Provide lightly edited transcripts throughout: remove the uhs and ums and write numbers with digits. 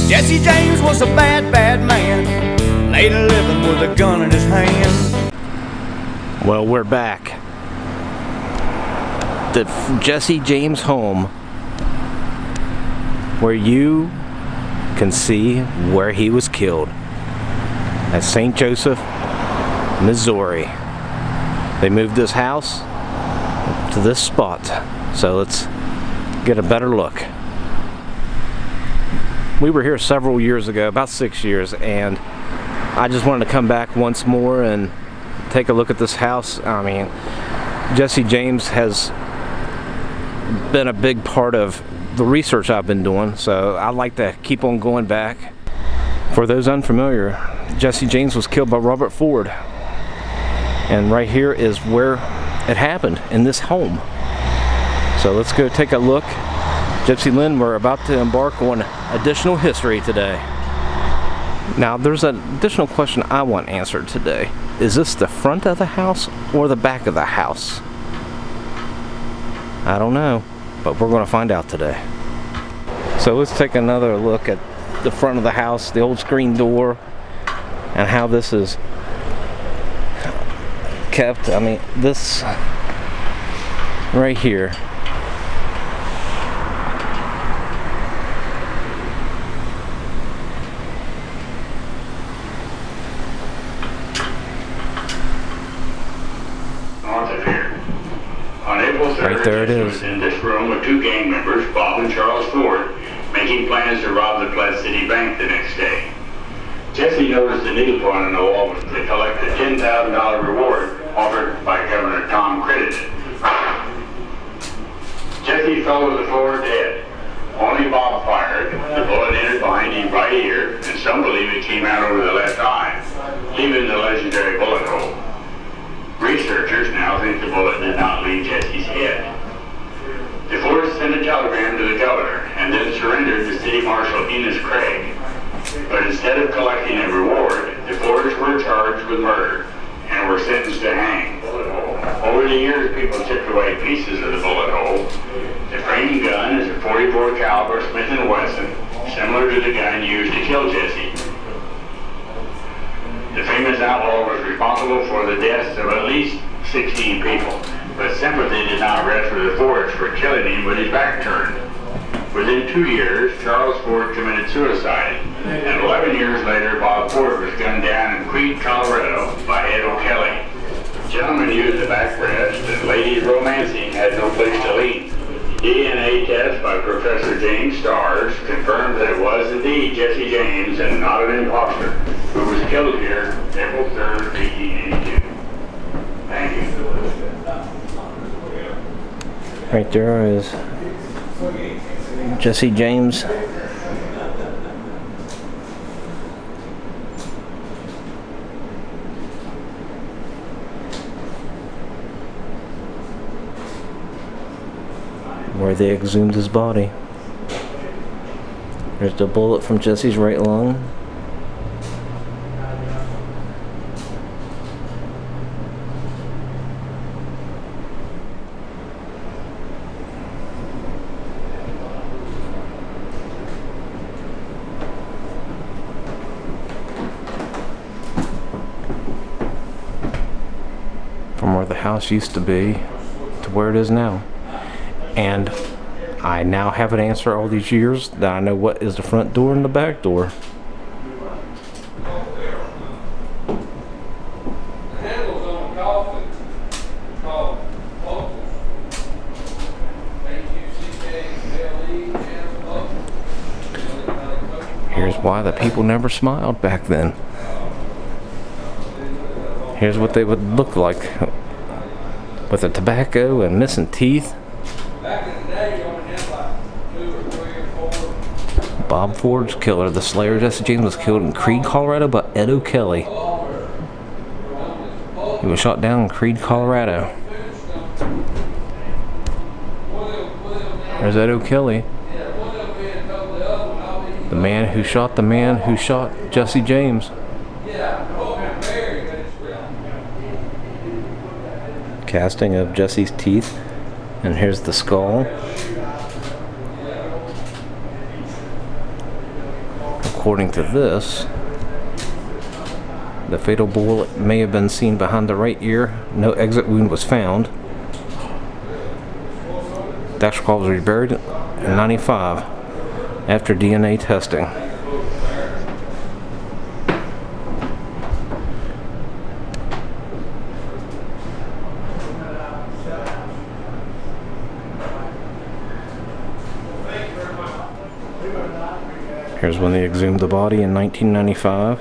Jesse James was a bad, bad man, made a living with a gun in his hand. Well, we're back. The Jesse James home, where you can see where he was killed, at St. Joseph, Missouri. They moved this house to this spot, so let's get a better look. We were here several years ago, about 6 years, and I just wanted to come back once more and take a look at this house. I mean, Jesse James has been a big part of the research I've been doing, so I'd like to keep on going back. For those unfamiliar, Jesse James was killed by Robert Ford, and right here is where it happened, in this home. So let's go take a look. Gypsy Lynn, we're about to embark on additional history today. Now, there's an additional question I want answered today. Is this the front of the house or the back of the house? I don't know, but we're going to find out today. So let's take another look at the front of the house, the old screen door, and how this is kept. I mean, this right here. Right there it is. In this room with two gang members, Bob and Charles Ford, making plans to rob the Pledge City Bank the next day. Jesse noticed the needle point on the wall was to collect the $10,000 reward offered by Governor Tom Crittenden. Jesse fell to the floor dead. Only Bob fired. The bullet entered behind his right ear, and some believe it came out over the left eye, leaving the legendary bullet hole. Researchers now think the bullet did not leave Jesse's head. The Fords sent a telegram to the governor and then surrendered to City Marshal Enos Craig. But instead of collecting a reward, the Fords were charged with murder and were sentenced to hang. Over the years, people chipped away pieces of the bullet hole. The framing gun is a .44 caliber Smith & Wesson, similar to the gun used to kill Jesse. The famous outlaw was responsible for the deaths of at least 16 people, but sympathy did not rest with the Fords for killing him with his back turned. Within 2 years, Charles Ford committed suicide, and 11 years later, Bob Ford was gunned down in Creede, Colorado by Ed O'Kelly. Gentlemen used the backrest, and ladies romancing had no place to lean. DNA test by Professor James Starrs confirmed that it was indeed Jesse James and not an imposter who was killed here April 3rd, 1882. Thank you. Right there is Jesse James. Where they exhumed his body. There's the bullet from Jesse's right lung. From where the house used to be to where it is now. And I now have an answer all these years that I know what is the front door and the back door. Here's why the people never smiled back then. Here's what they would look like with the tobacco and missing teeth. Bob Ford's killer, the slayer Jesse James, was killed in Creede, Colorado by Ed O'Kelly. He was shot down in Creede, Colorado. There's Ed O'Kelly, the man who shot Jesse James. Casting of Jesse's teeth, and here's the skull. according to this, the fatal bullet may have been seen behind the right ear. No exit wound was found. The actual cause was reburied in 95 after DNA testing. Here's when they exhumed the body in 1995.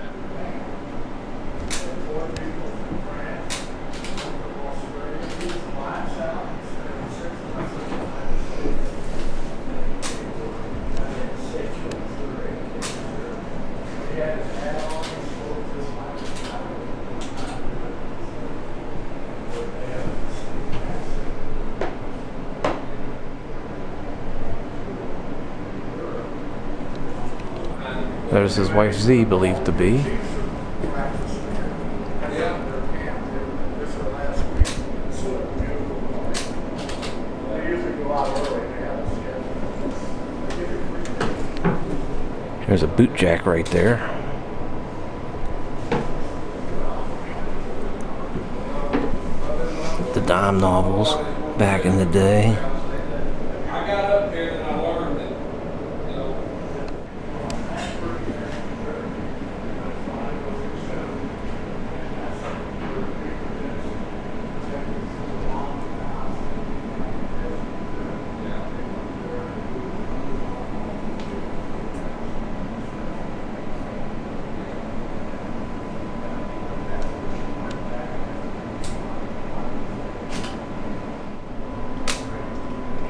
There's his wife Z, believed to be. There's a boot jack right there. The dime novels back in the day. I got up here and I learned that,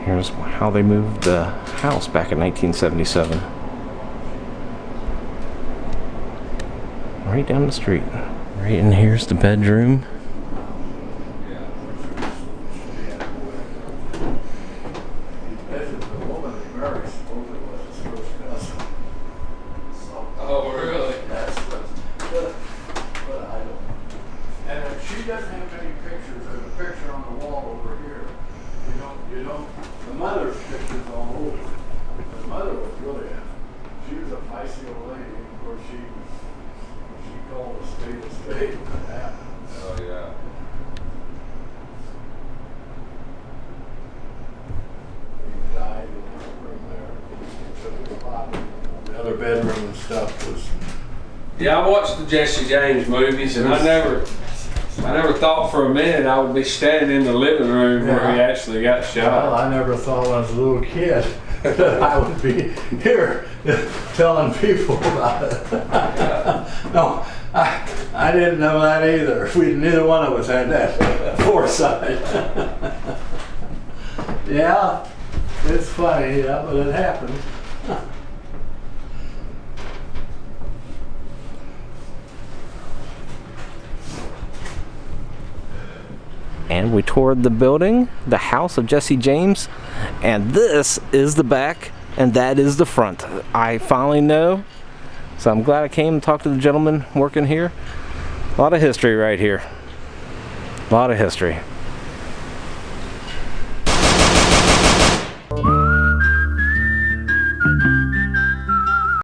Here's how they moved the house back in 1977. Right down the street. Right in here's the bedroom. oh, really? And if she doesn't have any pictures, there's a picture on the wall over here. You don't, the mother's picture's all over. The mother was really, she was a feisty old lady. Of course, she called a spade when that happened. Oh, yeah. He died in her room there. He took his body. The other bedroom and stuff was. Yeah, I watched the Jesse James movies, and I never thought for a minute I would be standing in the living room where he actually got Well, shot. I never thought when I was a little kid that I would be here telling people about it. No, I didn't know that either. Neither one of us had that foresight. Yeah, it's funny, yeah, but it happened. And we toured the building, the house of Jesse James, and this is the back and that is the front. I finally know, so I'm glad I came and talked to the gentleman working here. A lot of history right here. A lot of history.